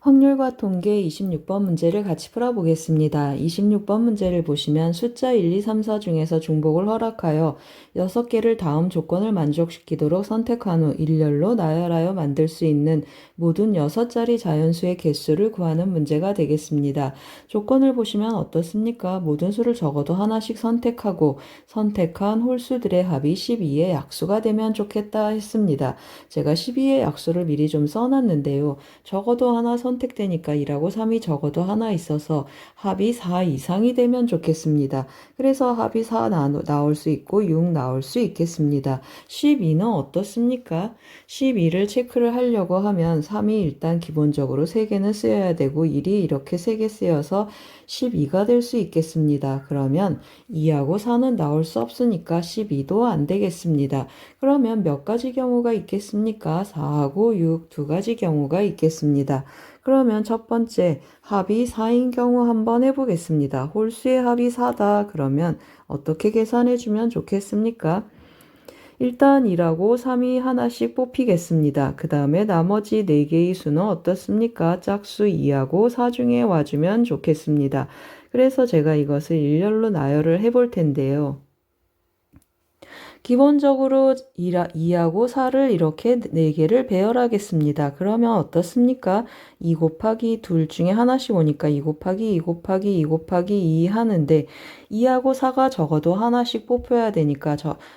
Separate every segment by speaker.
Speaker 1: 확률과 통계 26번 문제를 같이 풀어보겠습니다. 26번 문제를 보시면 숫자 1, 2, 3, 4 중에서 중복을 허락하여 6개를 다음 조건을 만족시키도록 선택한 후 일렬로 나열하여 만들 수 있는 모든 6자리 자연수의 개수를 구하는 문제가 되겠습니다. 조건을 보시면 어떻습니까? 모든 수를 적어도 하나씩 선택하고 선택한 홀수들의 합이 12의 약수가 되면 좋겠다 했습니다. 제가 12의 약수를 미리 좀 써놨는데요. 적어도 하나 선택되니까 2하고 3이 적어도 하나 있어서 합이 4 이상이 되면 좋겠습니다. 그래서 합이 4 나올 수 있고 6 나올 수 있겠습니다. 12는 어떻습니까? 12를 체크를 하려고 하면 3이 일단 기본적으로 3개는 쓰여야 되고 1이 이렇게 3개 쓰여서 12가 될 수 있겠습니다. 그러면 2하고 4는 나올 수 없으니까 12도 안 되겠습니다. 그러면 몇 가지 경우가 있겠습니까? 4하고 6 두 가지 경우가 있겠습니다. 그러면 첫 번째 합이 4인 경우 한번 해보겠습니다. 홀수의 합이 4다. 그러면 어떻게 계산해주면 좋겠습니까? 일단 2하고 3이 하나씩 뽑히겠습니다. 그 다음에 나머지 4개의 수는 어떻습니까? 짝수 2하고 4 중에 와주면 좋겠습니다. 그래서 제가 이것을 일렬로 나열을 해볼 텐데요. 기본적으로 2하고 4를 이렇게 4개를 배열하겠습니다. 그러면 어떻습니까? 2 곱하기 둘 중에 하나씩 오니까 2 곱하기 2 곱하기 2 곱하기 2 하는데 2하고 4가 적어도 하나씩 뽑혀야 되니까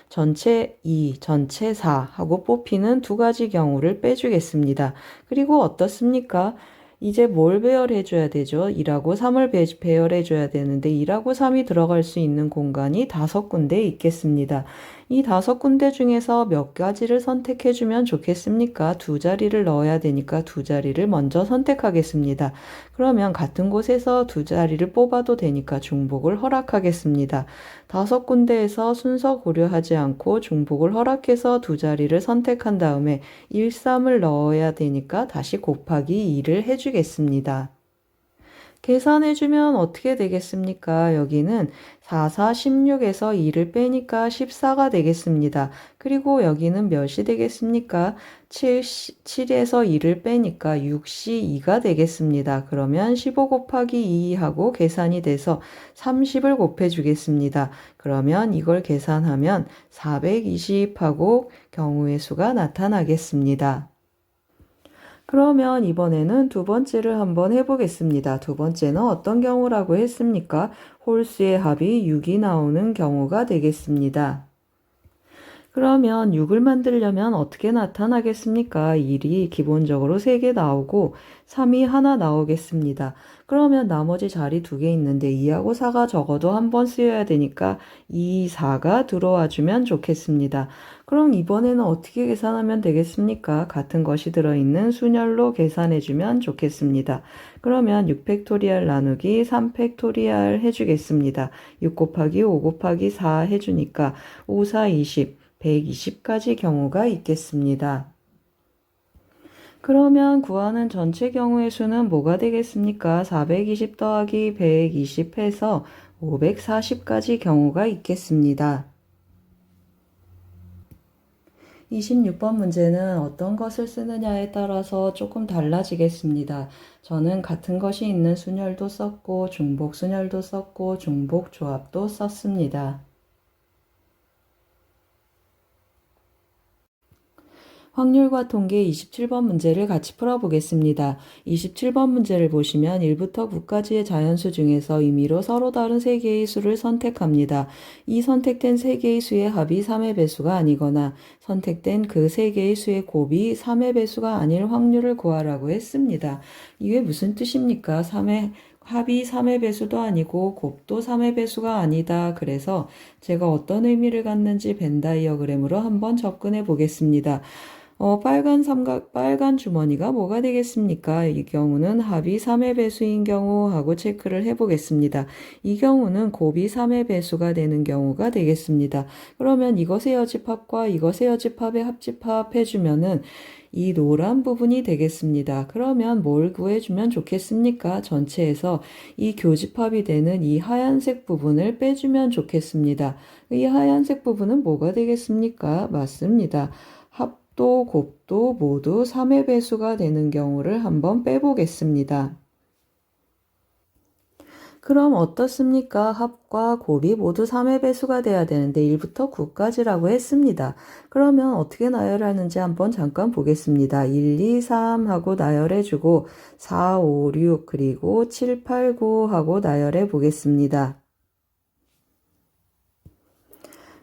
Speaker 1: 전체 2, 전체 4 하고 뽑히는 두 가지 경우를 빼주겠습니다. 그리고 어떻습니까? 이제 뭘 배열해줘야 되죠? 1하고 3을 배열해줘야 되는데 1하고 3이 들어갈 수 있는 공간이 5군데 있겠습니다. 이 5군데 중에서 몇 가지를 선택해주면 좋겠습니까? 2자리를 넣어야 되니까 2자리를 먼저 선택하겠습니다. 그러면 같은 곳에서 2자리를 뽑아도 되니까 중복을 허락하겠습니다. 5군데에서 순서 고려하지 않고 중복을 허락해서 2자리를 선택한 다음에 1, 3을 넣어야 되니까 다시 곱하기 2를 해주겠습니다. 계산해주면 어떻게 되겠습니까? 여기는 4, 4, 16에서 2를 빼니까 14가 되겠습니다. 그리고 여기는 몇이 되겠습니까? 7에서 2를 빼니까 6시 2가 되겠습니다. 그러면 15 곱하기 2하고 계산이 돼서 30을 곱해주겠습니다. 그러면 이걸 계산하면 420하고 경우의 수가 나타나겠습니다. 그러면 이번에는 두 번째를 한번 해보겠습니다. 두 번째는 어떤 경우라고 했습니까? 홀수의 합이 6이 나오는 경우가 되겠습니다. 그러면 6을 만들려면 어떻게 나타나겠습니까? 1이 기본적으로 3개 나오고 3이 하나 나오겠습니다. 그러면 나머지 자리 2개 있는데 2하고 4가 적어도 한 번 쓰여야 되니까 2, 4가 들어와 주면 좋겠습니다. 그럼 이번에는 어떻게 계산하면 되겠습니까? 같은 것이 들어있는 순열로 계산해주면 좋겠습니다. 그러면 6팩토리얼 나누기 3팩토리얼 해주겠습니다. 6 곱하기 5 곱하기 4 해주니까 5, 4, 20. 120가지 경우가 있겠습니다. 그러면 구하는 전체 경우의 수는 뭐가 되겠습니까? 420 더하기 120 해서 540가지 경우가 있겠습니다. 26번 문제는 어떤 것을 쓰느냐에 따라서 조금 달라지겠습니다. 저는 같은 것이 있는 순열도 썼고 중복 순열도 썼고 중복 조합도 썼습니다. 확률과 통계 27번 문제를 같이 풀어보겠습니다. 27번 문제를 보시면 1부터 9까지의 자연수 중에서 임의로 서로 다른 3개의 수를 선택합니다. 이 선택된 3개의 수의 합이 3의 배수가 아니거나 선택된 그 3개의 수의 곱이 3의 배수가 아닐 확률을 구하라고 했습니다. 이게 무슨 뜻입니까? 합이 3의 배수도 아니고 곱도 3의 배수가 아니다. 그래서 제가 어떤 의미를 갖는지 벤 다이어그램으로 한번 접근해 보겠습니다. 빨간 주머니가 뭐가 되겠습니까? 이 경우는 합이 3의 배수인 경우 하고 체크를 해보겠습니다. 이 경우는 곱이 3의 배수가 되는 경우가 되겠습니다. 그러면 이것의 여집합과 이것의 여집합의 합집합 해주면은 이 노란 부분이 되겠습니다. 그러면 뭘 구해주면 좋겠습니까? 전체에서 이 교집합이 되는 이 하얀색 부분을 빼주면 좋겠습니다. 이 하얀색 부분은 뭐가 되겠습니까? 맞습니다. 합도, 곱도 모두 3의 배수가 되는 경우를 한번 빼보겠습니다. 그럼 어떻습니까? 합과 곱이 모두 3의 배수가 돼야 되는데 1부터 9까지라고 했습니다. 그러면 어떻게 나열하는지 한번 잠깐 보겠습니다. 1, 2, 3 하고 나열해주고 4, 5, 6 그리고 7, 8, 9 하고 나열해 보겠습니다.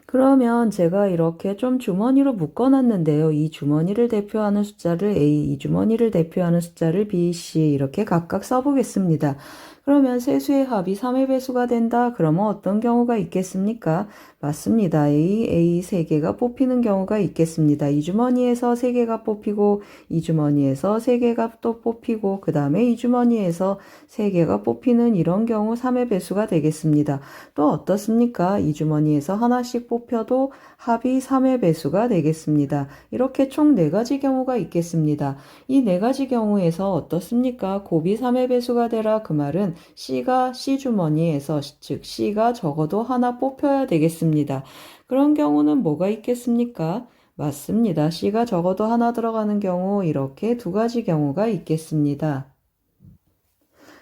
Speaker 1: 그러면 제가 이렇게 좀 주머니로 묶어놨는데요. 이 주머니를 대표하는 숫자를 A, 이 주머니를 대표하는 숫자를 B, C 이렇게 각각 써보겠습니다. 그러면 세수의 합이 3의 배수가 된다? 그러면 어떤 경우가 있겠습니까? 맞습니다. A 3개가 뽑히는 경우가 있겠습니다. 이 주머니에서 3개가 뽑히고 이 주머니에서 3개가 또 뽑히고 그 다음에 이 주머니에서 3개가 뽑히는 이런 경우 3의 배수가 되겠습니다. 또 어떻습니까? 이 주머니에서 하나씩 뽑혀도 합이 3의 배수가 되겠습니다. 이렇게 총 4가지 경우가 있겠습니다. 이 4가지 경우에서 어떻습니까? 곱이 3의 배수가 되라 그 말은 C가 C 주머니에서 즉 C가 적어도 하나 뽑혀야 되겠습니다. 그런 경우는 뭐가 있겠습니까? 맞습니다. C가 적어도 하나 들어가는 경우 이렇게 2가지 경우가 있겠습니다.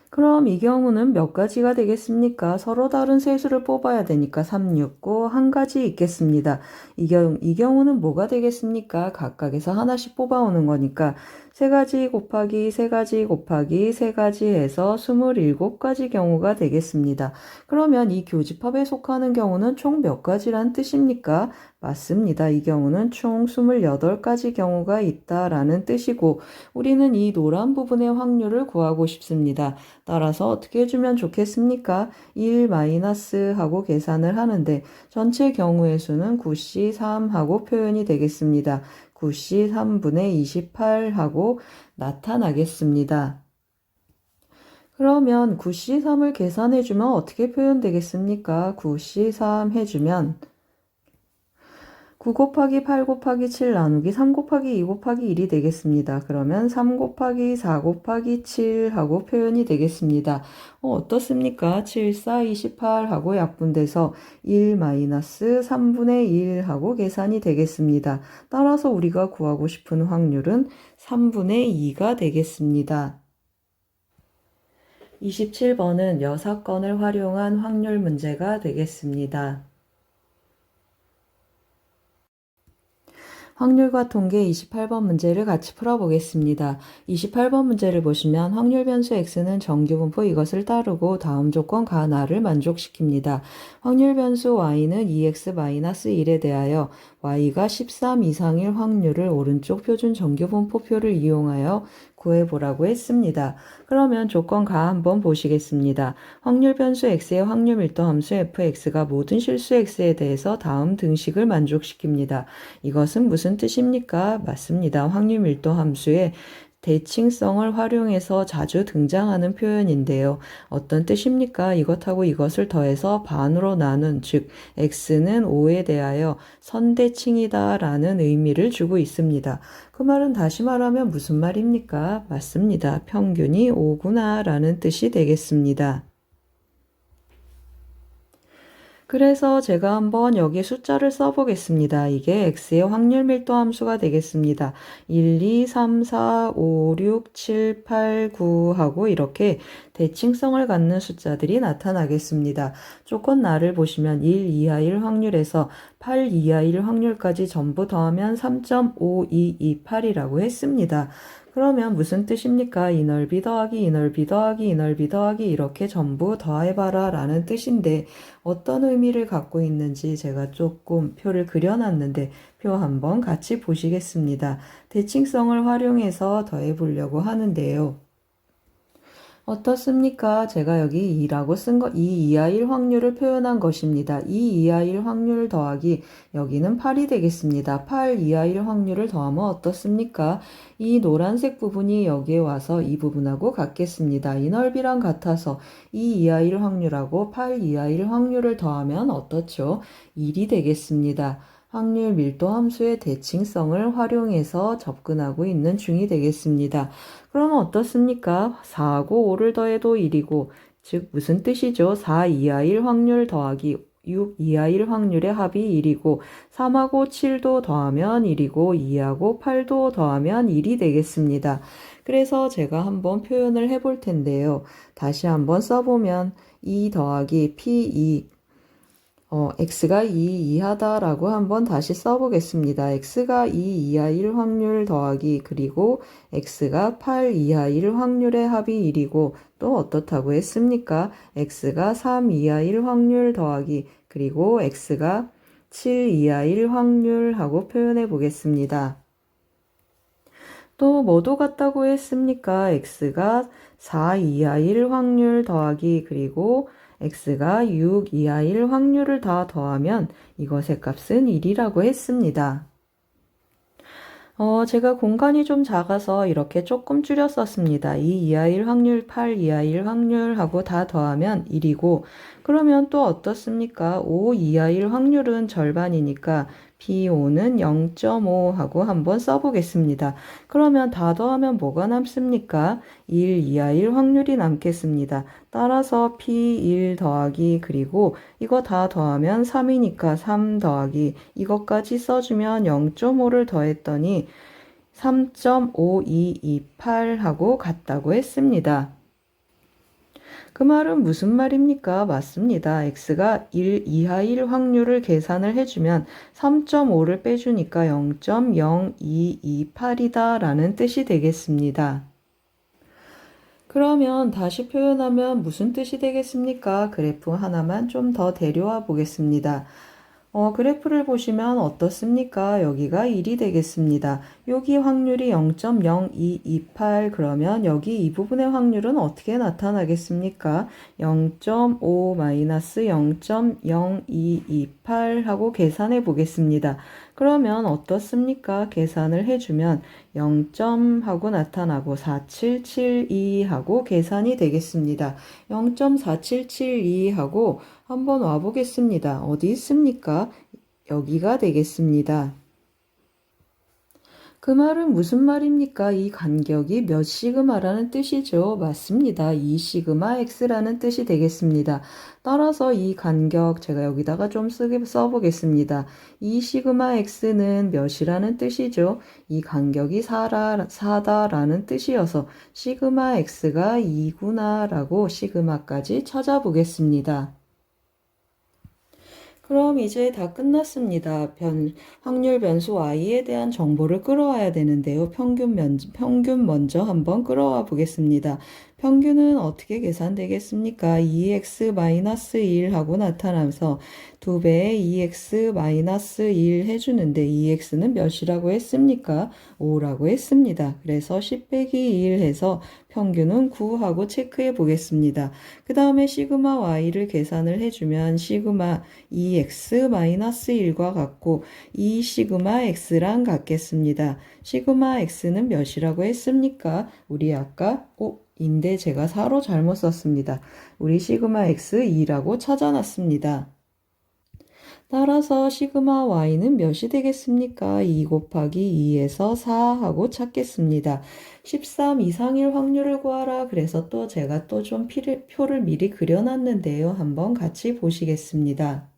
Speaker 1: 그럼 이 경우는 몇 가지가 되겠습니까? 서로 다른 세수를 뽑아야 되니까 3, 6, 9, 한 가지 있겠습니다. 이 경우는 뭐가 되겠습니까? 각각에서 하나씩 뽑아오는 거니까 3가지 곱하기 3가지 곱하기 3가지 해서 27가지 경우가 되겠습니다. 그러면 이 교집합에 속하는 경우는 총 몇 가지란 뜻입니까? 맞습니다. 이 경우는 총 28가지 경우가 있다라는 뜻이고 우리는 이 노란 부분의 확률을 구하고 싶습니다. 따라서 어떻게 해주면 좋겠습니까? 1 마이너스 하고 계산을 하는데 전체 경우의 수는 9C3 하고 표현이 되겠습니다. 9C 3분의 28 하고 나타나겠습니다. 그러면 9C3을 계산해주면 어떻게 표현되겠습니까? 9C3 해주면 9 곱하기 8 곱하기 7 나누기 3 곱하기 2 곱하기 1이 되겠습니다. 그러면 3 곱하기 4 곱하기 7 하고 표현이 되겠습니다. 어떻습니까? 7, 4, 28 하고 약분돼서 1 마이너스 3분의 1 하고 계산이 되겠습니다. 따라서 우리가 구하고 싶은 확률은 3분의 2가 되겠습니다. 27번은 여사건을 활용한 확률 문제가 되겠습니다. 확률과 통계 28번 문제를 같이 풀어보겠습니다. 28번 문제를 보시면 확률 변수 x는 정규분포 이것을 따르고 다음 조건 가나를 만족시킵니다. 확률 변수 y는 2x-1에 대하여 y가 13 이상일 확률을 오른쪽 표준 정규분포표를 이용하여 구해보라고 했습니다. 그러면 조건 가 한번 보시겠습니다. 확률 변수 x의 확률 밀도 함수 fx가 모든 실수 x에 대해서 다음 등식을 만족시킵니다. 이것은 무슨 뜻입니까? 맞습니다. 확률 밀도 함수의 대칭성을 활용해서 자주 등장하는 표현인데요. 어떤 뜻입니까? 이것하고 이것을 더해서 반으로 나눈, 즉 x는 5에 대하여 선대칭이다 라는 의미를 주고 있습니다. 그 말은 다시 말하면 무슨 말입니까? 맞습니다. 평균이 5구나 라는 뜻이 되겠습니다. 그래서 제가 한번 여기 숫자를 써보겠습니다. 이게 x의 확률 밀도 함수가 되겠습니다. 1, 2, 3, 4, 5, 6, 7, 8, 9 하고 이렇게 대칭성을 갖는 숫자들이 나타나겠습니다. 조건 나를 보시면 1 이하일 확률에서 8 이하일 확률까지 전부 더하면 3.5228이라고 했습니다. 그러면 무슨 뜻입니까? 이 넓이 더하기 이 넓이 더하기 이 넓이 더하기 이렇게 전부 더해봐라 라는 뜻인데 어떤 의미를 갖고 있는지 제가 조금 표를 그려놨는데 표 한번 같이 보시겠습니다. 대칭성을 활용해서 더해보려고 하는데요. 어떻습니까? 제가 여기 2라고 쓴 거, 2 이하일 확률을 표현한 것입니다. 2 이하일 확률 더하기 여기는 8이 되겠습니다. 8 이하일 확률을 더하면 어떻습니까? 이 노란색 부분이 여기에 와서 이 부분하고 같겠습니다. 이 넓이랑 같아서 2 이하일 확률하고 8 이하일 확률을 더하면 어떻죠? 1이 되겠습니다. 확률 밀도 함수의 대칭성을 활용해서 접근하고 있는 중이 되겠습니다. 그러면 어떻습니까? 4하고 5를 더해도 1이고 즉 무슨 뜻이죠? 4 이하일 확률 더하기 6 이하 1 확률의 합이 1이고 3하고 7도 더하면 1이고 2하고 8도 더하면 1이 되겠습니다. 그래서 제가 한번 표현을 해볼 텐데요. 다시 한번 써보면 2 더하기 P2 x가 2 이하다라고 한번 다시 써보겠습니다. x가 2 이하 1 확률 더하기 그리고 x가 8 이하 1 확률의 합이 1이고 또 어떻다고 했습니까? x가 3 이하 1 확률 더하기 그리고 x가 7 이하 1 확률하고 표현해 보겠습니다. 또 뭐도 같다고 했습니까? x가 4 이하 1 확률 더하기 그리고 x가 6 이하 1 확률을 다 더하면 이것의 값은 1이라고 했습니다. 제가 공간이 좀 작아서 이렇게 조금 줄여 썼습니다. 2 이하 1 확률, 8 이하 1 확률하고 다 더하면 1이고 그러면 또 어떻습니까? 5 이하 1 확률은 절반이니까 P5는 0.5 하고 한번 써보겠습니다. 그러면 다 더하면 뭐가 남습니까? 1 이하 1 확률이 남겠습니다. 따라서 P1 더하기 그리고 이거 다 더하면 3이니까 3 더하기 이것까지 써주면 0.5를 더했더니 3.5228 하고 같다고 했습니다. 그 말은 무슨 말입니까? 맞습니다. x가 1 이하 1 확률을 계산을 해주면 3.5를 빼주니까 0.0228이다 라는 뜻이 되겠습니다. 그러면 다시 표현하면 무슨 뜻이 되겠습니까? 그래프 하나만 좀 더 데려와 보겠습니다. 그래프를 보시면 어떻습니까? 여기가 1이 되겠습니다. 여기 확률이 0.0228 그러면 여기 이 부분의 확률은 어떻게 나타나겠습니까? 0.5 마이너스 0.0228 하고 계산해 보겠습니다. 그러면 어떻습니까? 계산을 해주면 0점 하고 나타나고 4772 하고 계산이 되겠습니다. 0.4772 하고 한번 와보겠습니다. 어디 있습니까? 여기가 되겠습니다. 그 말은 무슨 말입니까? 이 간격이 몇 시그마라는 뜻이죠. 맞습니다. 2 시그마 x라는 뜻이 되겠습니다. 따라서 이 간격 제가 여기다가 좀 써보겠습니다. 2 시그마 x는 몇이라는 뜻이죠. 이 간격이 4다라는 뜻이어서 시그마 x가 2구나 라고 시그마까지 찾아보겠습니다. 그럼 이제 다 끝났습니다. 확률 변수 y에 대한 정보를 끌어와야 되는데요. 평균 먼저 한번 끌어와 보겠습니다. 평균은 어떻게 계산되겠습니까? 2x-1 하고 나타나면서 2배의 2x-1 해주는데 2x는 몇이라고 했습니까? 5라고 했습니다. 그래서 10 빼기 1 해서 평균은 9 하고 체크해 보겠습니다. 그 다음에 시그마 y를 계산을 해주면 시그마 2x-1과 같고 2 시그마 x랑 같겠습니다. 시그마 x는 몇이라고 했습니까? 우리 아까 인데 제가 4로 잘못 썼습니다. 우리 시그마 x 2라고 찾아놨습니다. 따라서 시그마 y는 몇이 되겠습니까? 2 곱하기 2에서 4 하고 찾겠습니다. 13 이상일 확률을 구하라. 그래서 또 제가 또 좀 표를 미리 그려놨는데요. 한번 같이 보시겠습니다.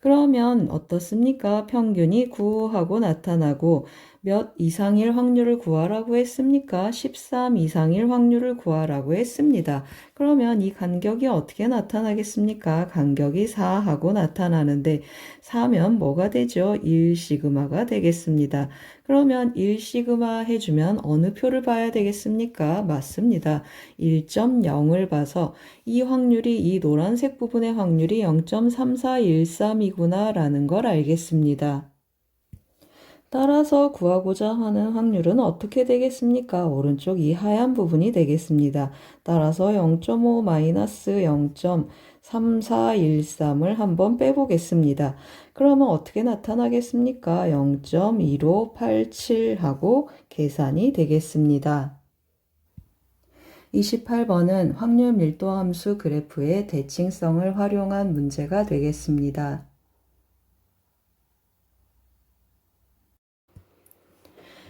Speaker 1: 그러면 어떻습니까? 평균이 9 하고 나타나고 몇 이상일 확률을 구하라고 했습니까? 13 이상일 확률을 구하라고 했습니다. 그러면 이 간격이 어떻게 나타나겠습니까? 간격이 4 하고 나타나는데 4면 뭐가 되죠? 1 시그마가 되겠습니다. 그러면 1 시그마 해주면 어느 표를 봐야 되겠습니까? 맞습니다. 1.0을 봐서 이 확률이 이 노란색 부분의 확률이 0.3413이구나 라는 걸 알겠습니다. 따라서 구하고자 하는 확률은 어떻게 되겠습니까? 오른쪽 이 하얀 부분이 되겠습니다. 따라서 0.5-0.3413을 한번 빼보겠습니다. 그러면 어떻게 나타나겠습니까? 0.1587하고 계산이 되겠습니다. 28번은 확률 밀도 함수 그래프의 대칭성을 활용한 문제가 되겠습니다.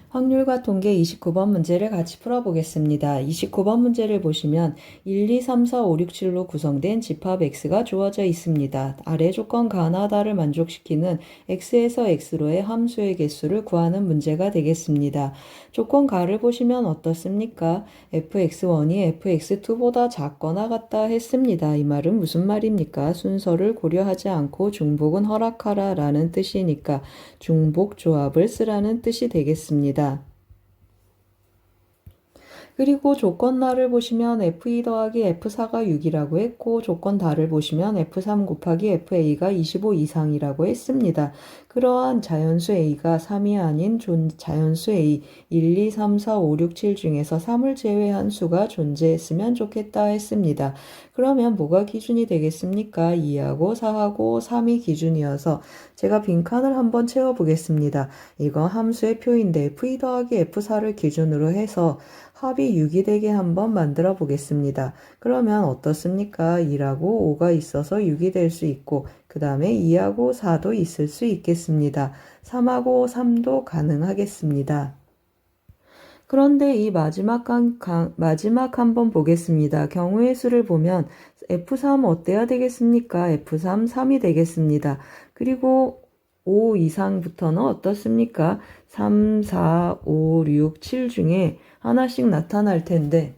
Speaker 1: 확률과 통계 29번 문제를 같이 풀어보겠습니다. 29번 문제를 보시면 1, 2, 3, 4, 5, 6, 7로 구성된 집합 x가 주어져 있습니다. 아래 조건 가나다를 만족시키는 x에서 x로의 함수의 개수를 구하는 문제가 되겠습니다. 조건 가를 보시면 어떻습니까? fx1이 fx2보다 작거나 같다 했습니다. 이 말은 무슨 말입니까? 순서를 고려하지 않고 중복은 허락하라 라는 뜻이니까 중복 조합을 쓰라는 뜻이 되겠습니다. 그리고 조건 나를 보시면 f2 더하기 f4가 6이라고 했고 조건 다를 보시면 f3 곱하기 fa가 25 이상이라고 했습니다. 그러한 자연수 a가 3이 아닌 자연수 a 1, 2, 3, 4, 5, 6, 7 중에서 3을 제외한 수가 존재했으면 좋겠다 했습니다. 그러면 뭐가 기준이 되겠습니까? 2하고 4하고 3이 기준이어서 제가 빈칸을 한번 채워보겠습니다. 이거 함수의 표인데 f2 더하기 f4를 기준으로 해서 합이 6이 되게 한번 만들어 보겠습니다. 그러면 어떻습니까? 2하고 5가 있어서 6이 될 수 있고 그 다음에 2하고 4도 있을 수 있겠습니다. 3하고 3도 가능하겠습니다. 그런데 이 마지막 한번 보겠습니다. 경우의 수를 보면 F3 어때야 되겠습니까? F3 3이 되겠습니다. 그리고 5 이상부터는 어떻습니까? 3, 4, 5, 6, 7 중에 하나씩 나타날 텐데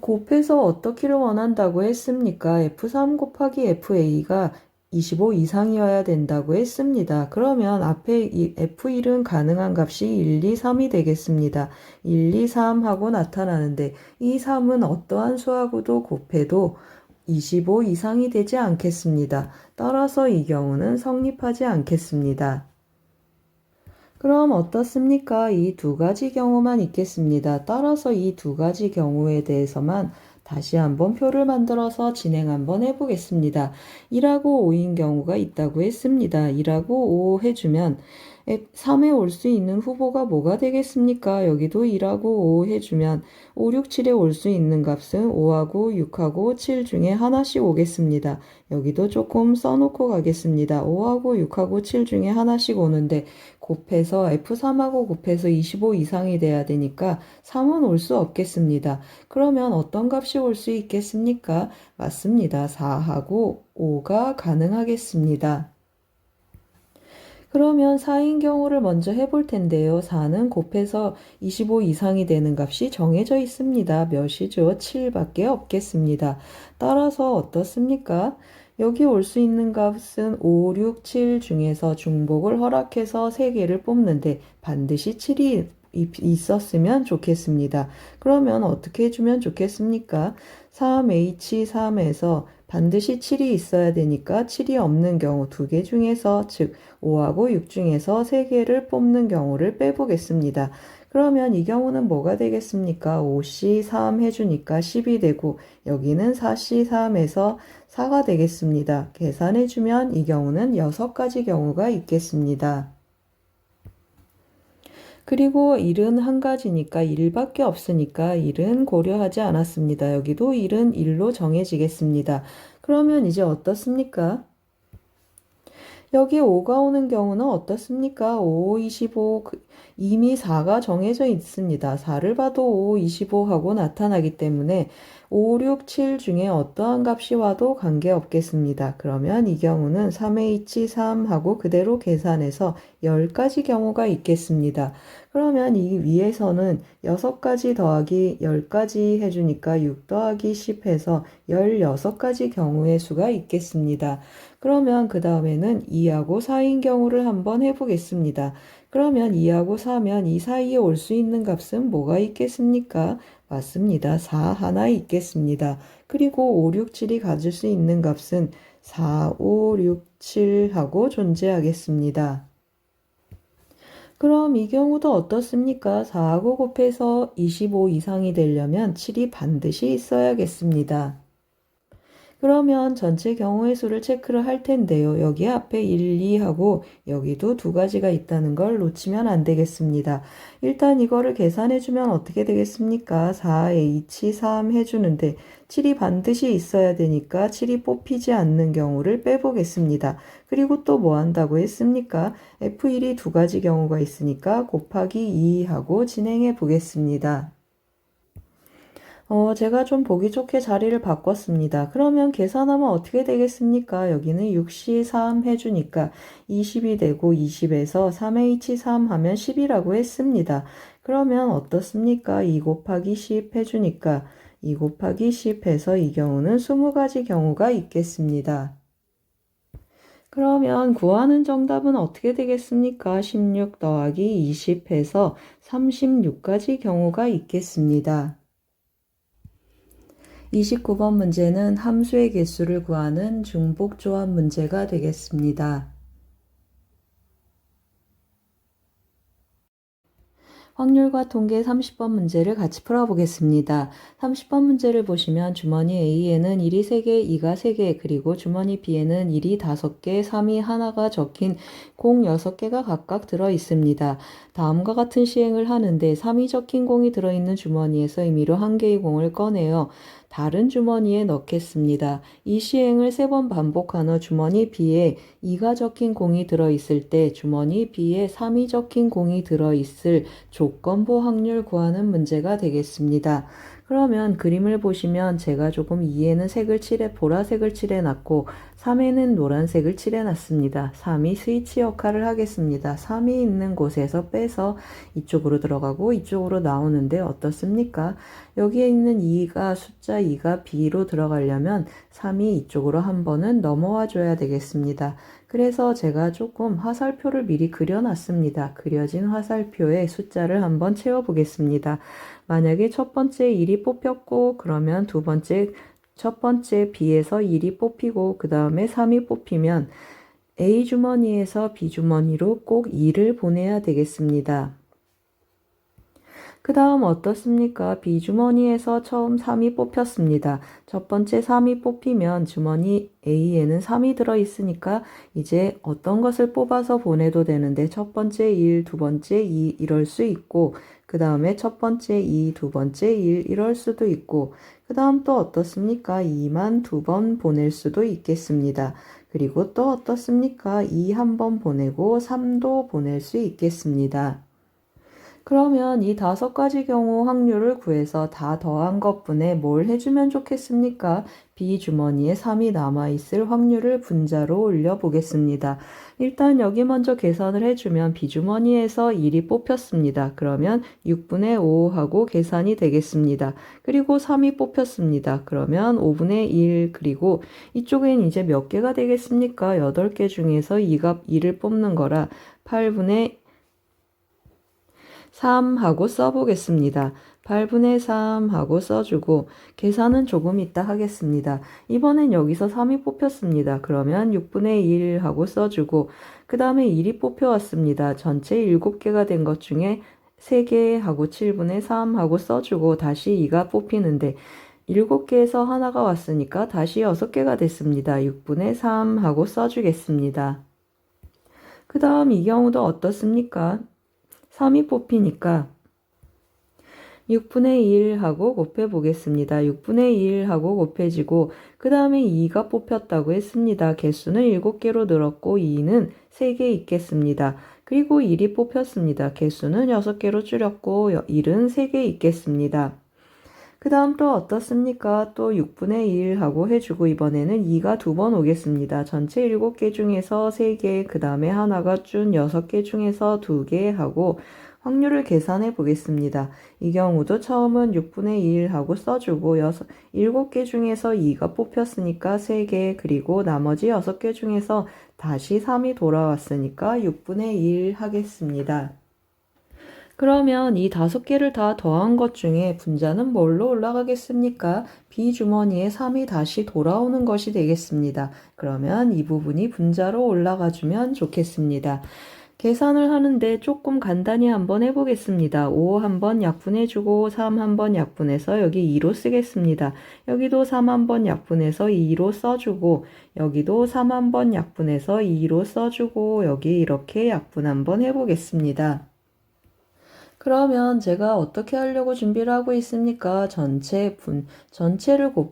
Speaker 1: 곱해서 어떻기를 원한다고 했습니까? F3 곱하기 FA가 25 이상이어야 된다고 했습니다. 그러면 앞에 이 F1은 가능한 값이 1, 2, 3이 되겠습니다. 1, 2, 3 하고 나타나는데 이 3은 어떠한 수하고도 곱해도 25 이상이 되지 않겠습니다. 따라서 이 경우는 성립하지 않겠습니다. 그럼 어떻습니까? 이 두 가지 경우만 있겠습니다. 따라서 이 두 가지 경우에 대해서만 다시 한번 표를 만들어서 진행 한번 해보겠습니다. 1하고 5인 경우가 있다고 했습니다. 1하고 5 해주면 3에 올 수 있는 후보가 뭐가 되겠습니까? 여기도 1하고 5 해주면 5, 6, 7에 올 수 있는 값은 5하고 6하고 7 중에 하나씩 오겠습니다. 여기도 조금 써놓고 가겠습니다. 5하고 6하고 7 중에 하나씩 오는데 곱해서 F3하고 곱해서 25 이상이 돼야 되니까 3은 올 수 없겠습니다. 그러면 어떤 값이 올 수 있겠습니까? 맞습니다. 4하고 5가 가능하겠습니다. 그러면 4인 경우를 먼저 해볼 텐데요. 4는 곱해서 25 이상이 되는 값이 정해져 있습니다. 몇이죠? 7밖에 없겠습니다. 따라서 어떻습니까? 여기 올 수 있는 값은 5, 6, 7 중에서 중복을 허락해서 3개를 뽑는데 반드시 7이 있었으면 좋겠습니다. 그러면 어떻게 해주면 좋겠습니까? 3H3에서 반드시 7이 있어야 되니까 7이 없는 경우 2개 중에서 즉 5하고 6 중에서 3개를 뽑는 경우를 빼보겠습니다. 그러면 이 경우는 뭐가 되겠습니까? 5C3 해주니까 10이 되고 여기는 4C3에서 4가 되겠습니다. 계산해주면 이 경우는 6가지 경우가 있겠습니다. 그리고 1은 한 가지니까 1밖에 없으니까 1은 고려하지 않았습니다. 여기도 1은 1로 정해지겠습니다. 그러면 이제 어떻습니까? 여기 5가 오는 경우는 어떻습니까? 5, 25, 이미 4가 정해져 있습니다. 4를 봐도 5, 25 하고 나타나기 때문에 5, 6, 7 중에 어떠한 값이 와도 관계없겠습니다. 그러면 이 경우는 3H3 하고 그대로 계산해서 10가지 경우가 있겠습니다. 그러면 이 위에서는 6가지 더하기 10가지 해주니까 6 더하기 10 해서 16가지 경우의 수가 있겠습니다. 그러면 그 다음에는 2하고 4인 경우를 한번 해보겠습니다. 그러면 2하고 4면 이 사이에 올 수 있는 값은 뭐가 있겠습니까? 맞습니다. 4 하나 있겠습니다. 그리고 5, 6, 7이 가질 수 있는 값은 4, 5, 6, 7 하고 존재하겠습니다. 그럼 이 경우도 어떻습니까? 4하고 곱해서 25 이상이 되려면 7이 반드시 있어야겠습니다. 그러면 전체 경우의 수를 체크를 할 텐데요. 여기 앞에 1, 2하고 여기도 두 가지가 있다는 걸 놓치면 안 되겠습니다. 일단 이거를 계산해주면 어떻게 되겠습니까? 4H 3 해주는데 7이 반드시 있어야 되니까 7이 뽑히지 않는 경우를 빼보겠습니다. 그리고 또 뭐 한다고 했습니까? F1이 두 가지 경우가 있으니까 곱하기 2하고 진행해 보겠습니다. 제가 좀 보기 좋게 자리를 바꿨습니다. 그러면 계산하면 어떻게 되겠습니까? 여기는 6시 3 해주니까 20이 되고 20에서 3H3 하면 10이라고 했습니다. 그러면 어떻습니까? 2 곱하기 10 해주니까 2 곱하기 10 해서 이 경우는 20가지 경우가 있겠습니다. 그러면 구하는 정답은 어떻게 되겠습니까? 16 더하기 20 해서 36가지 경우가 있겠습니다. 29번 문제는 함수의 개수를 구하는 중복조합 문제가 되겠습니다. 확률과 통계 30번 문제를 같이 풀어보겠습니다. 30번 문제를 보시면 주머니 A에는 1이 3개, 2가 3개, 그리고 주머니 B에는 1이 5개, 3이 하나가 적힌 공 6개가 각각 들어있습니다. 다음과 같은 시행을 하는데 3이 적힌 공이 들어있는 주머니에서 임의로 한 개의 공을 꺼내어 다른 주머니에 넣겠습니다. 이 시행을 3번 반복한 후 주머니 B에 2가 적힌 공이 들어있을 때 주머니 B에 3이 적힌 공이 들어있을 조건부 확률 구하는 문제가 되겠습니다. 그러면 그림을 보시면 제가 조금 2에는 보라색을 칠해놨고 3에는 노란색을 칠해놨습니다. 3이 스위치 역할을 하겠습니다. 3이 있는 곳에서 빼서 이쪽으로 들어가고 이쪽으로 나오는데 어떻습니까? 여기에 있는 숫자 2가 B로 들어가려면 3이 이쪽으로 한 번은 넘어와 줘야 되겠습니다. 그래서 제가 조금 화살표를 미리 그려놨습니다. 그려진 화살표에 숫자를 한번 채워보겠습니다. 만약에 첫 번째 1이 뽑혔고 그러면 첫 번째 B에서 1이 뽑히고 그 다음에 3이 뽑히면 A 주머니에서 B 주머니로 꼭 2를 보내야 되겠습니다. 그 다음 어떻습니까? B주머니에서 처음 3이 뽑혔습니다. 첫 번째 3이 뽑히면 주머니 A에는 3이 들어있으니까 이제 어떤 것을 뽑아서 보내도 되는데 첫 번째 1, 두 번째 2 이럴 수 있고 그 다음에 첫 번째 2, 두 번째 1 이럴 수도 있고 그 다음 또 어떻습니까? 2만 두 번 보낼 수도 있겠습니다. 그리고 또 어떻습니까? 2 한 번 보내고 3도 보낼 수 있겠습니다. 그러면 이 5가지 경우 확률을 구해서 다 더한 것분에 뭘 해주면 좋겠습니까? B 주머니에 3이 남아있을 확률을 분자로 올려보겠습니다. 일단 여기 먼저 계산을 해주면 B 주머니에서 1이 뽑혔습니다. 그러면 6분의 5 하고 계산이 되겠습니다. 그리고 3이 뽑혔습니다. 그러면 5분의 1 그리고 이쪽엔 이제 몇 개가 되겠습니까? 8개 중에서 2를 뽑는 거라 8분의 3 하고 써보겠습니다. 8분의 3 하고 써주고 계산은 조금 이따 하겠습니다. 이번엔 여기서 3이 뽑혔습니다. 그러면 6분의 1 하고 써주고 그 다음에 1이 뽑혀왔습니다. 전체 7개가 된 것 중에 3개 하고 7분의 3 하고 써주고 다시 2가 뽑히는데 7개에서 하나가 왔으니까 다시 6개가 됐습니다. 6분의 3 하고 써주겠습니다. 그 다음 이 경우도 어떻습니까? 3이 뽑히니까 6분의 1 하고 곱해보겠습니다. 6분의 1 하고 곱해지고 그 다음에 2가 뽑혔다고 했습니다. 개수는 7개로 늘었고 2는 3개 있겠습니다. 그리고 1이 뽑혔습니다. 개수는 6개로 줄였고 1은 3개 있겠습니다. 그 다음 또 어떻습니까? 또 6분의 1 하고 해주고 이번에는 2가 2번 오겠습니다. 전체 7개 중에서 3개, 그 다음에 하나가 준 6개 중에서 2개 하고 확률을 계산해 보겠습니다. 이 경우도 처음은 6분의 1 하고 써주고 7개 중에서 2가 뽑혔으니까 3개 그리고 나머지 6개 중에서 다시 3이 돌아왔으니까 6분의 1 하겠습니다. 그러면 이 5개를 다 더한 것 중에 분자는 뭘로 올라가겠습니까? B 주머니에 3이 다시 돌아오는 것이 되겠습니다. 그러면 이 부분이 분자로 올라가 주면 좋겠습니다. 계산을 하는데 조금 간단히 한번 해보겠습니다. 5 한번 약분해주고 3 한번 약분해서 여기 2로 쓰겠습니다. 여기도 3 한번 약분해서 2로 써주고 여기도 3 한번 약분해서 2로 써주고 여기 이렇게 약분 한번 해보겠습니다. 그러면 제가 어떻게 하려고 준비를 하고 있습니까?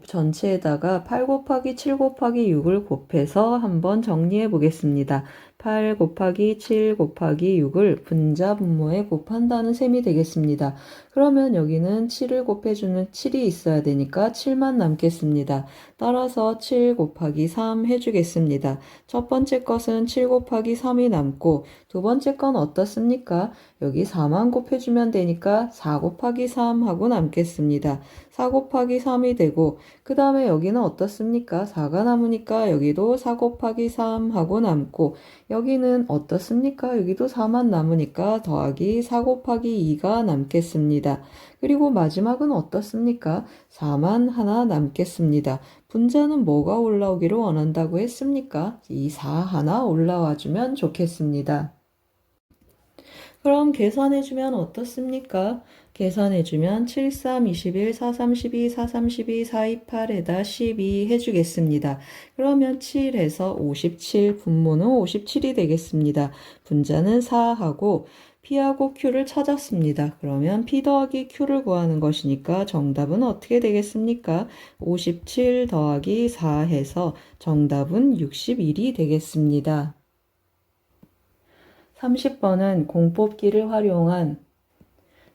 Speaker 1: 전체에다가 8 곱하기 7 곱하기 6을 곱해서 한번 정리해 보겠습니다. 8 곱하기 7 곱하기 6을 분자 분모에 곱한다는 셈이 되겠습니다. 그러면 여기는 7을 곱해주는 7이 있어야 되니까 7만 남겠습니다. 따라서 7 곱하기 3 해주겠습니다. 첫 번째 것은 7 곱하기 3이 남고 두 번째 건 어떻습니까? 여기 4만 곱해주면 되니까 4 곱하기 3 하고 남겠습니다. 4 곱하기 3이 되고 그 다음에 여기는 어떻습니까? 4가 남으니까 여기도 4 곱하기 3 하고 남고 여기는 어떻습니까? 여기도 4만 남으니까 더하기 4 곱하기 2가 남겠습니다. 그리고 마지막은 어떻습니까? 4만 하나 남겠습니다. 분자는 뭐가 올라오기를 원한다고 했습니까? 이 4 하나 올라와 주면 좋겠습니다. 그럼 계산해주면 어떻습니까? 계산해주면 7, 3, 21, 4, 3, 12, 4, 3, 12, 4, 2, 8에다 12 해주겠습니다. 그러면 7에서 57, 분모는 57이 되겠습니다. 분자는 4하고 P하고 Q를 찾았습니다. 그러면 P 더하기 Q를 구하는 것이니까 정답은 어떻게 되겠습니까? 57 더하기 4 해서 정답은 61이 되겠습니다. 30번은 공뽑기를 활용한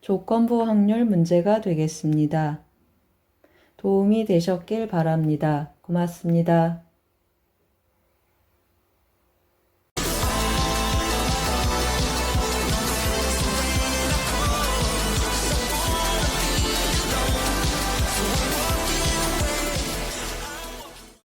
Speaker 1: 조건부 확률 문제가 되겠습니다. 도움이 되셨길 바랍니다. 고맙습니다.